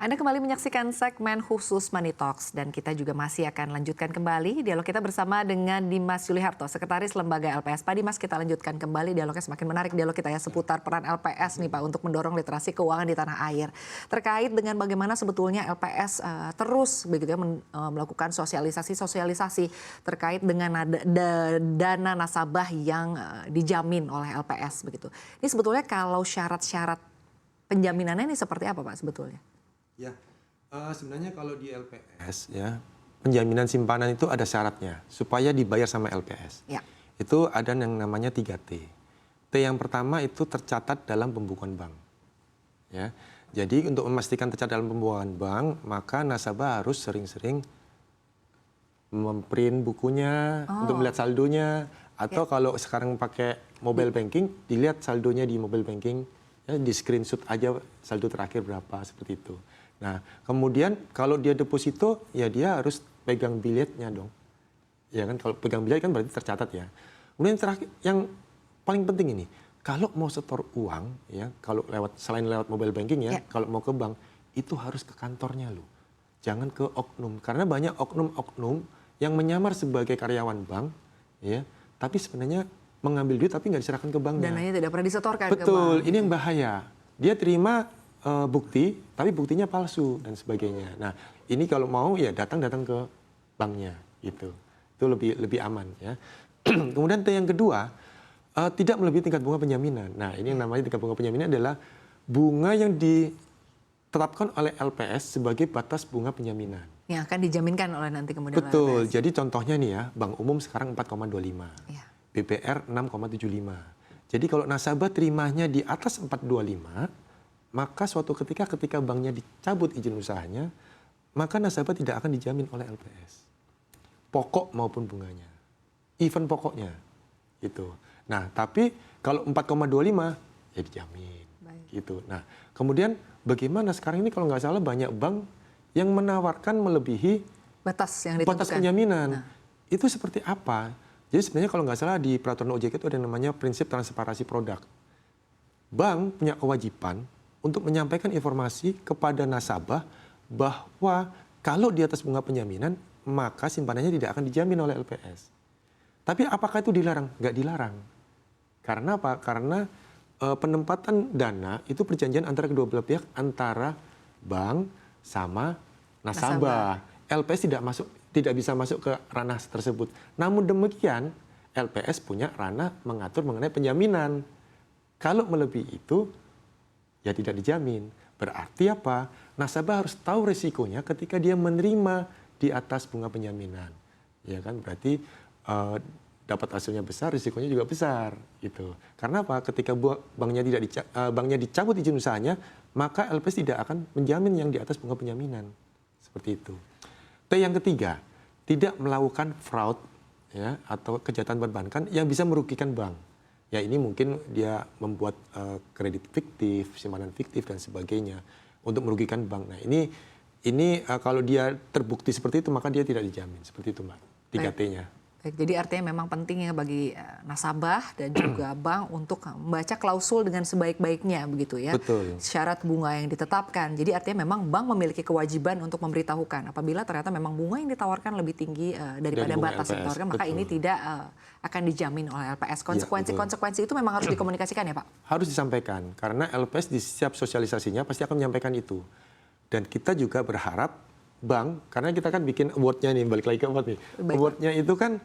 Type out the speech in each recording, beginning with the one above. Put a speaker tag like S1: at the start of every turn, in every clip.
S1: Anda kembali menyaksikan segmen khusus Money Talks dan kita juga masih akan lanjutkan kembali dialog kita bersama dengan Dimas Yuliharto, Sekretaris Lembaga LPS. Pak Dimas, kita lanjutkan kembali dialognya, semakin menarik dialog kita ya seputar peran LPS nih Pak untuk mendorong literasi keuangan di tanah air. Terkait dengan bagaimana sebetulnya LPS terus begitu ya melakukan sosialisasi terkait dengan dana nasabah yang dijamin oleh LPS begitu. Ini sebetulnya kalau syarat-syarat penjaminannya ini seperti apa Pak sebetulnya?
S2: Ya, sebenarnya kalau di LPS ya, penjaminan simpanan itu ada syaratnya supaya dibayar sama LPS.
S1: Ya.
S2: Itu ada yang namanya 3T. T yang pertama itu tercatat dalam pembukuan bank. Ya. Jadi untuk memastikan tercatat dalam pembukuan bank, maka nasabah harus sering-sering memprint bukunya untuk melihat saldonya, atau kalau sekarang pakai mobile banking, dilihat saldonya di mobile banking, ya, di screenshot aja saldo terakhir berapa, seperti itu. Nah, kemudian kalau dia deposito, ya dia harus pegang biletnya dong. Ya kan, kalau pegang bilet kan berarti tercatat ya. Kemudian terakhir, yang paling penting ini, kalau mau setor uang, ya, kalau selain lewat mobile banking ya, kalau mau ke bank, itu harus ke kantornya loh. Jangan ke oknum, karena banyak oknum-oknum yang menyamar sebagai karyawan bank, ya, tapi sebenarnya mengambil duit tapi nggak diserahkan ke banknya.
S1: Dananya tidak pernah disetorkan ke bank.
S2: Betul, ini yang bahaya. Dia terima bukti, tapi buktinya palsu dan sebagainya. Nah, ini kalau mau ya datang ke banknya, gitu. Itu lebih aman ya. Kemudian yang kedua, tidak melebihi tingkat bunga penjaminan. Nah, ini yang namanya tingkat bunga penjaminan adalah bunga yang ditetapkan oleh LPS sebagai batas bunga penjaminan.
S1: Yang akan dijaminkan oleh nanti kemudian.
S2: Betul. LPS. Jadi contohnya nih ya, Bank Umum sekarang 4,25. Ya. BPR 6,75. Jadi kalau nasabah terimanya di atas 425, maka suatu ketika banknya dicabut izin usahanya, maka nasabah tidak akan dijamin oleh LPS. Pokok maupun bunganya. Even pokoknya. Gitu. Nah, tapi kalau 4,25 ya dijamin. Baik. Gitu. Nah, kemudian bagaimana sekarang ini kalau nggak salah banyak bank yang menawarkan melebihi
S1: batas yang ditentukan.
S2: Batas penjaminan. Nah. Itu seperti apa? Jadi sebenarnya kalau nggak salah di peraturan OJK itu ada yang namanya prinsip transparansi produk. Bank punya kewajiban untuk menyampaikan informasi kepada nasabah bahwa kalau di atas bunga penjaminan, maka simpanannya tidak akan dijamin oleh LPS. Tapi apakah itu dilarang? Nggak dilarang. Karena apa? Karena penempatan dana itu perjanjian antara kedua belah pihak, antara bank sama nasabah. LPS tidak bisa masuk ke ranah tersebut. Namun demikian, LPS punya ranah mengatur mengenai penjaminan. Kalau melebihi itu, ya tidak dijamin. Berarti apa? Nasabah harus tahu risikonya ketika dia menerima di atas bunga penjaminan. Ya kan? Berarti dapat hasilnya besar, risikonya juga besar. Gitu. Karena apa? Ketika banknya dicabut izin usahanya, maka LPS tidak akan menjamin yang di atas bunga penjaminan. Seperti itu. T yang ketiga, tidak melakukan fraud ya, atau kejahatan perbankan yang bisa merugikan bank. Ya ini mungkin dia membuat kredit fiktif, simpanan fiktif dan sebagainya untuk merugikan bank. Nah ini kalau dia terbukti seperti itu maka dia tidak dijamin. Seperti itu Mbak, 3T-nya.
S1: Baik, jadi artinya memang penting ya bagi nasabah dan juga bank untuk membaca klausul dengan sebaik-baiknya begitu ya.
S2: Betul.
S1: Syarat bunga yang ditetapkan. Jadi artinya memang bank memiliki kewajiban untuk memberitahukan apabila ternyata memang bunga yang ditawarkan lebih tinggi daripada batas yang ditawarkan, maka ini tidak akan dijamin oleh LPS. Konsekuensi itu memang harus dikomunikasikan ya Pak? Harus
S2: disampaikan karena LPS di setiap sosialisasinya pasti akan menyampaikan itu. Dan kita juga berharap bank, karena kita kan bikin award-nya nih, balik lagi ke award nih. Award-nya itu kan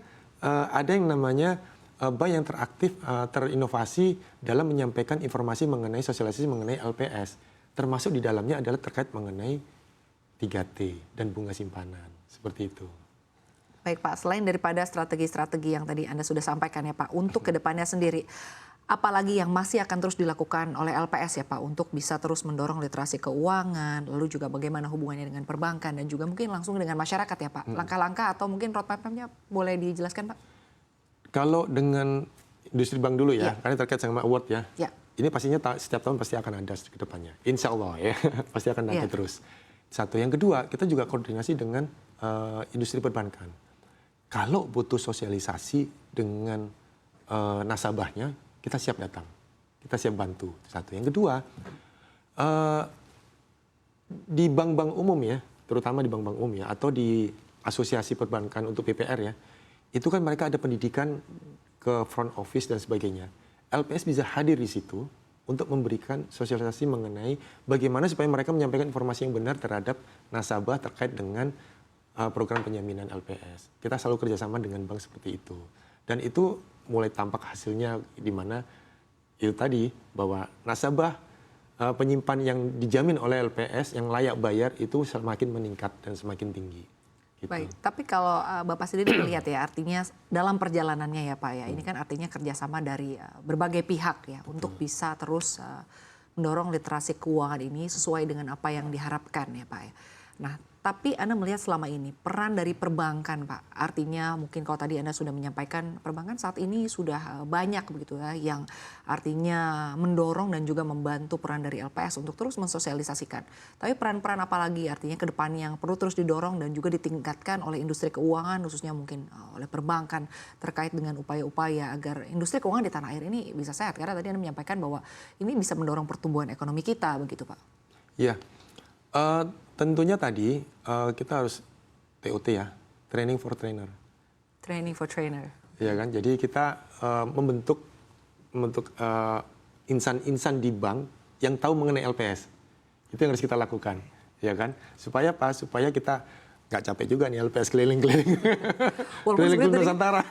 S2: ada yang namanya bank yang teraktif, terinovasi dalam menyampaikan informasi mengenai sosialisasi mengenai LPS. Termasuk di dalamnya adalah terkait mengenai 3T dan bunga simpanan. Seperti itu.
S1: Baik Pak, selain daripada strategi-strategi yang tadi Anda sudah sampaikan ya Pak, untuk kedepannya sendiri, apalagi yang masih akan terus dilakukan oleh LPS ya Pak untuk bisa terus mendorong literasi keuangan, lalu juga bagaimana hubungannya dengan perbankan dan juga mungkin langsung dengan masyarakat ya Pak. Langkah-langkah atau mungkin roadmap-nya boleh dijelaskan Pak?
S2: Kalau dengan industri bank dulu ya, karena terkait sama award ya. Ini pastinya setiap tahun pasti akan ada ke depannya. Insya Allah ya, pasti akan ada terus. Satu, yang kedua kita juga koordinasi dengan industri perbankan. Kalau butuh sosialisasi dengan nasabahnya, kita siap datang, kita siap bantu. Satu. Yang kedua, di bank-bank umum ya, terutama di bank-bank umum ya, atau di asosiasi perbankan untuk PPR ya, itu kan mereka ada pendidikan ke front office dan sebagainya. LPS bisa hadir di situ untuk memberikan sosialisasi mengenai bagaimana supaya mereka menyampaikan informasi yang benar terhadap nasabah terkait dengan program penjaminan LPS. Kita selalu kerjasama dengan bank seperti itu. Dan itu mulai tampak hasilnya di mana itu tadi bahwa nasabah penyimpan yang dijamin oleh LPS yang layak bayar itu semakin meningkat dan semakin tinggi. Gitu.
S1: Baik, tapi kalau Bapak sendiri melihat ya, artinya dalam perjalanannya ya Pak ya, ini kan artinya kerjasama dari berbagai pihak ya untuk bisa terus mendorong literasi keuangan ini sesuai dengan apa yang diharapkan ya Pak ya. Nah, tapi Anda melihat selama ini peran dari perbankan Pak, artinya mungkin kalau tadi Anda sudah menyampaikan perbankan saat ini sudah banyak begitu ya yang artinya mendorong dan juga membantu peran dari LPS untuk terus mensosialisasikan. Tapi peran-peran apa lagi artinya ke depan yang perlu terus didorong dan juga ditingkatkan oleh industri keuangan khususnya mungkin oleh perbankan terkait dengan upaya-upaya agar industri keuangan di tanah air ini bisa sehat. Karena tadi Anda menyampaikan bahwa ini bisa mendorong pertumbuhan ekonomi kita begitu Pak.
S2: Iya. Tentunya tadi kita harus TOT ya, training for trainer.
S1: Training for trainer.
S2: Ya kan, jadi kita membentuk insan-insan di bank yang tahu mengenai LPS. Itu yang harus kita lakukan, ya kan? Supaya apa? Supaya kita nggak capek juga nih LPS keliling-keliling, keliling Nusantara.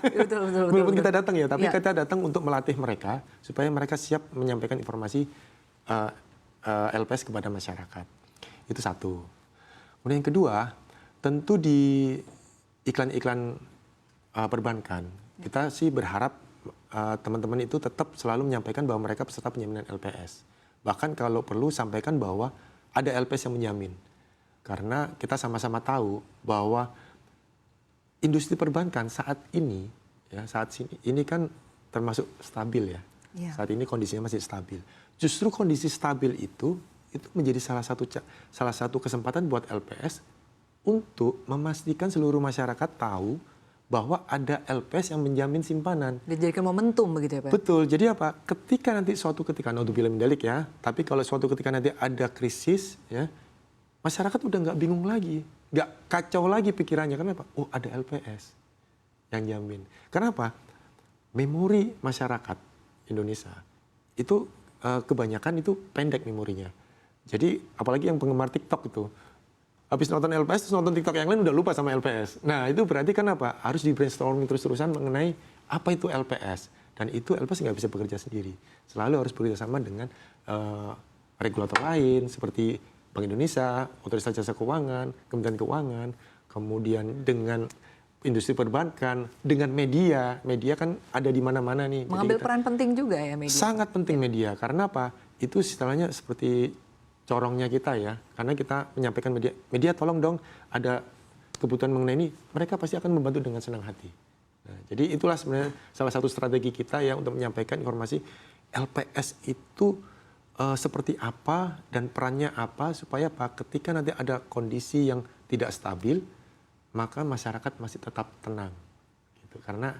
S2: Walaupun kita datang ya, tapi kita datang untuk melatih mereka supaya mereka siap menyampaikan informasi LPS kepada masyarakat. Itu satu. Kemudian yang kedua, tentu di iklan-iklan perbankan, kita sih berharap teman-teman itu tetap selalu menyampaikan bahwa mereka peserta penjaminan LPS. Bahkan kalau perlu sampaikan bahwa ada LPS yang menjamin. Karena kita sama-sama tahu bahwa industri perbankan saat ini, ya saat ini kan termasuk stabil ya. Saat ini kondisinya masih stabil. Justru kondisi stabil itu menjadi salah satu kesempatan buat LPS untuk memastikan seluruh masyarakat tahu bahwa ada LPS yang menjamin simpanan.
S1: Dijadikan momentum begitu ya Pak?
S2: Betul. Jadi apa? Ketika nanti suatu ketika, naudzubillah min dzalik ya, tapi kalau suatu ketika nanti ada krisis ya, masyarakat udah nggak bingung lagi, nggak kacau lagi pikirannya. Kenapa? Oh, ada LPS yang jamin. Kenapa? Memori masyarakat Indonesia itu kebanyakan itu pendek memorinya. Jadi apalagi yang penggemar TikTok itu, habis nonton LPS terus nonton TikTok yang lain udah lupa sama LPS. Nah itu berarti kan apa? Harus di brainstorming terus-terusan mengenai apa itu LPS. Dan itu LPS nggak bisa bekerja sendiri. Selalu harus bekerja sama dengan regulator lain seperti Bank Indonesia, Otoritas Jasa Keuangan, Kementerian Keuangan, kemudian dengan industri perbankan, dengan media. Media kan ada di mana-mana nih.
S1: Mengambil peran penting juga ya media.
S2: Sangat penting media. Karena apa? Itu istilahnya seperti corongnya kita ya, karena kita menyampaikan media tolong dong ada kebutuhan mengenai ini, mereka pasti akan membantu dengan senang hati. Nah, jadi itulah sebenarnya salah satu strategi kita ya untuk menyampaikan informasi LPS itu seperti apa dan perannya apa supaya ketika nanti ada kondisi yang tidak stabil, maka masyarakat masih tetap tenang, gitu, karena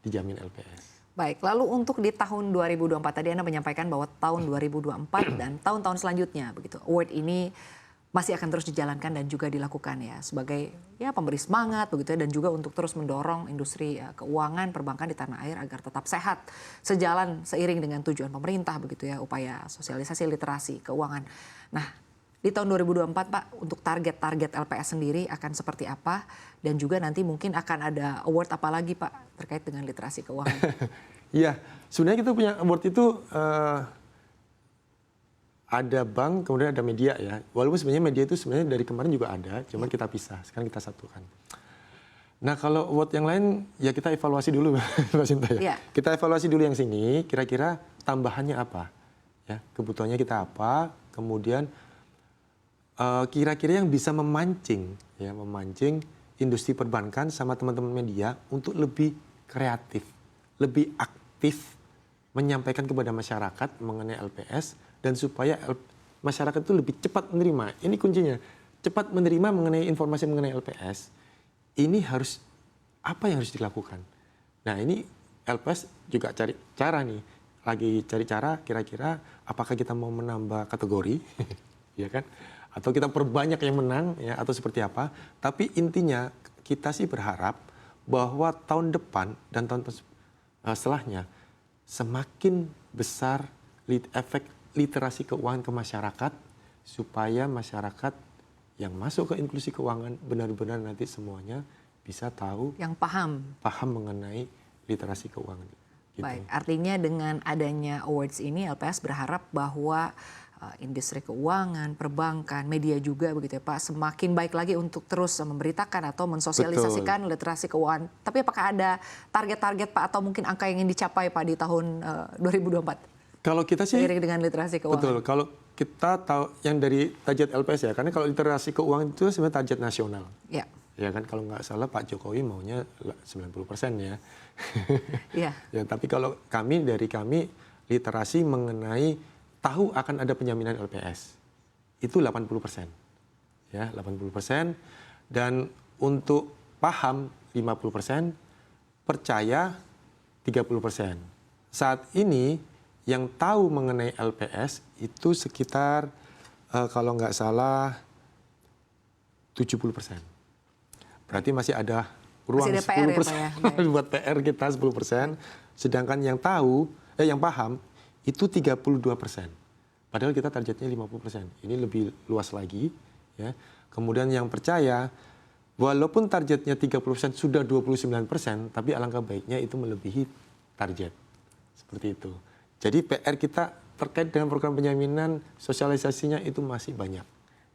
S2: dijamin LPS.
S1: Baik, lalu untuk di tahun 2024 tadi Anda menyampaikan bahwa tahun 2024 dan tahun-tahun selanjutnya begitu. Award ini masih akan terus dijalankan dan juga dilakukan ya sebagai ya pemberi semangat begitu ya dan juga untuk terus mendorong industri keuangan perbankan di tanah air agar tetap sehat sejalan seiring dengan tujuan pemerintah begitu ya upaya sosialisasi literasi keuangan. Nah, di tahun 2024 Pak untuk target-target LPS sendiri akan seperti apa dan juga nanti mungkin akan ada award apa lagi Pak terkait dengan literasi keuangan?
S2: Iya, sebenarnya kita punya award itu ada bank, kemudian ada media ya. Walaupun sebenarnya media itu sebenarnya dari kemarin juga ada, cuman kita pisah, sekarang kita satukan. Nah kalau award yang lain ya kita evaluasi dulu Mbak Sinta ya. Kita evaluasi dulu yang sini, kira-kira tambahannya apa? Ya, kebutuhannya kita apa, kemudian kira-kira yang bisa memancing industri perbankan sama teman-teman media untuk lebih kreatif, lebih aktif menyampaikan kepada masyarakat mengenai LPS dan supaya masyarakat itu lebih cepat menerima. Ini kuncinya, cepat menerima mengenai informasi mengenai LPS. Ini harus apa yang harus dilakukan? Nah ini LPS juga cari cara nih, lagi cari cara kira-kira apakah kita mau menambah kategori, ya kan? atau kita perbanyak yang menang ya atau seperti apa. Tapi intinya kita sih berharap bahwa tahun depan dan tahun setelahnya semakin besar efek literasi keuangan ke masyarakat supaya masyarakat yang masuk ke inklusi keuangan benar-benar nanti semuanya bisa tahu,
S1: yang paham
S2: mengenai literasi keuangan. Gitu.
S1: Baik, artinya dengan adanya awards ini LPS berharap bahwa industri keuangan, perbankan, media juga begitu ya Pak, semakin baik lagi untuk terus memberitakan atau mensosialisasikan literasi keuangan. Tapi apakah ada target-target Pak atau mungkin angka yang ingin dicapai Pak di tahun 2024?
S2: Kalau kita sih
S1: seiring dengan literasi keuangan.
S2: Betul, kalau kita tahu yang dari target LPS ya, karena kalau literasi keuangan itu sebenarnya target nasional.
S1: Ya.
S2: Ya kan kalau nggak salah Pak Jokowi maunya 90% ya.
S1: Iya.
S2: Ya, tapi kalau dari kami literasi mengenai tahu akan ada penjaminan LPS itu 80%. Ya, 80%, dan untuk paham 50%, percaya 30%. Saat ini yang tahu mengenai LPS itu sekitar kalau nggak salah 70%. Berarti masih ada ruang
S1: masih ada PR
S2: 10%
S1: ya, Pak, ya?
S2: buat PR kita 10%. Sedangkan yang paham itu 32%. Padahal kita targetnya 50%. Ini lebih luas lagi ya. Kemudian yang percaya walaupun targetnya 30% sudah 29%, tapi alangkah baiknya itu melebihi target. Seperti itu. Jadi PR kita terkait dengan program penjaminan sosialisasinya itu masih banyak.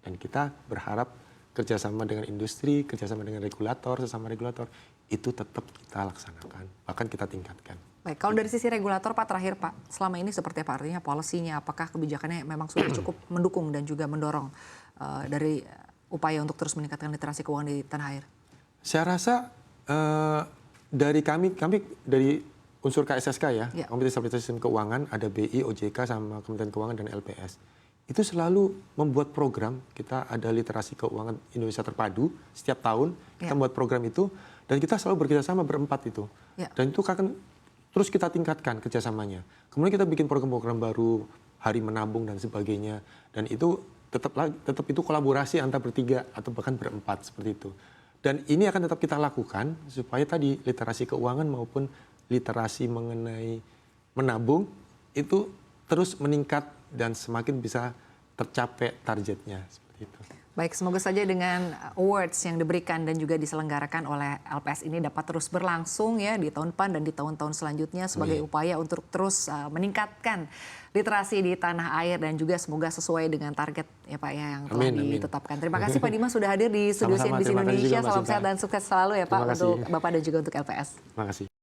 S2: Dan kita berharap kerjasama dengan industri, kerjasama dengan sesama regulator, itu tetap kita laksanakan, bahkan kita tingkatkan.
S1: Baik, kalau dari sisi regulator Pak, terakhir Pak, selama ini seperti apa artinya policy-nya, apakah kebijakannya memang sudah cukup mendukung dan juga mendorong dari upaya untuk terus meningkatkan literasi keuangan di tanah air?
S2: Saya rasa dari kami dari unsur KSSK ya, Komite Stabilitas Sistem Keuangan, ada BI, OJK, sama Kementerian Keuangan dan LPS. Itu selalu membuat program, kita ada literasi keuangan Indonesia Terpadu, setiap tahun kita membuat program itu, dan kita selalu bekerjasama berempat itu. Dan itu akan terus kita tingkatkan kerjasamanya. Kemudian kita bikin program-program baru, hari menabung dan sebagainya, dan itu tetap itu kolaborasi antar bertiga atau bahkan berempat seperti itu. Dan ini akan tetap kita lakukan supaya tadi literasi keuangan maupun literasi mengenai menabung itu terus meningkat dan semakin bisa tercapai targetnya seperti itu.
S1: Baik, semoga saja dengan awards yang diberikan dan juga diselenggarakan oleh LPS ini dapat terus berlangsung ya di tahun depan dan di tahun-tahun selanjutnya sebagai upaya untuk terus meningkatkan literasi di tanah air dan juga semoga sesuai dengan target ya Pak ya yang telah ditetapkan. Terima kasih Pak Dimas sudah hadir di studio CNBC Indonesia. Salam sehat dan sukses selalu ya Pak untuk Bapak dan juga untuk LPS.
S2: Terima kasih.